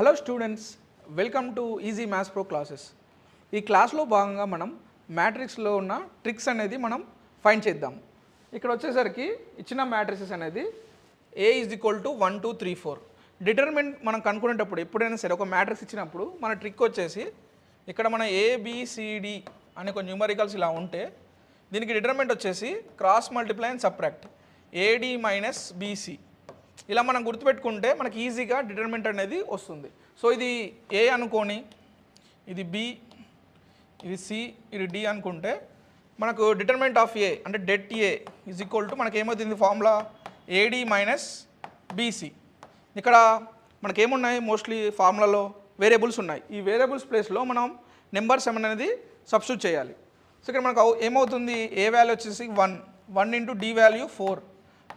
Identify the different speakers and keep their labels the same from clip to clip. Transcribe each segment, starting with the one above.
Speaker 1: Hello students, welcome to easy maths pro classes. ఈ క్లాస్లో భాగంగా మనం మ్యాట్రిక్స్లో ఉన్న ట్రిక్స్ అనేది మనం ఫైండ్ చేద్దాం. ఇక్కడ వచ్చేసరికి ఇచ్చిన మ్యాట్రిసెస్ అనేది A = 1 2 3 4. డిటర్మినెంట్ మనం కనుక్కునేటప్పుడు ఎప్పుడైనా సరే ఒక మ్యాట్రిక్స్ ఇచ్చినప్పుడు మన ట్రిక్ వచ్చేసి ఇక్కడ మన ABCD అనే కొన్ని న్యూమరికల్స్ ఇలా ఉంటే దీనికి డిటర్మినెంట్ వచ్చేసి cross multiply and subtract AD - BC. ఇలా మనం గుర్తుపెట్టుకుంటే మనకి ఈజీగా డిటర్మినెంట్ అనేది వస్తుంది. సో ఇది A అనుకోని, ఇది B, ఇది C, ఇది D అనుకుంటే మనకు డిటర్మినెంట్ ఆఫ్ A అంటే det A = మనకి ఏమవుతుంది ఫార్ములా AD - BC. ఇక్కడ మనకేమున్నాయి మోస్ట్లీ ఫార్ములాలో వేరియబుల్స్ ఉన్నాయి. ఈ వేరియబుల్స్ ప్లేస్లో మనం నెంబర్స్ అనేది సబ్స్టిట్యూట్ చేయాలి. సో ఇక్కడ మనకు ఏమవుతుంది, A వాల్యూ వచ్చేసి 1 × D వాల్యూ 4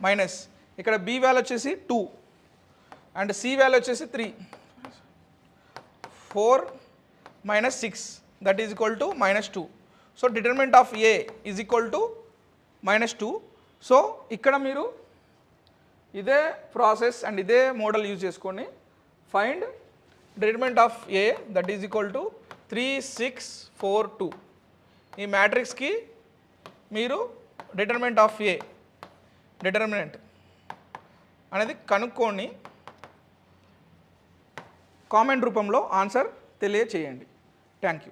Speaker 1: మైనస్ ఇక్కడ B వాల్యూ వచ్చేసి 2 అండ్ C వాల్యూ వచ్చేసి 3, 4 - 6 that is equal to -2. So determinant of A is equal to -2. So ఇక్కడ మీరు ఇదే ప్రాసెస్ అండ్ ఇదే మోడల్ యూజ్ చేసుకొని find determinant of A that is equal to 3 6 4 2. ఈ మ్యాట్రిక్స్కి మీరు డిటర్మినెంట్ ఆఫ్ A డిటర్మినెంట్ అనేది కనుక్కొని కామెంట్ రూపంలో ఆన్సర్ తెలియచేయండి. Thank you.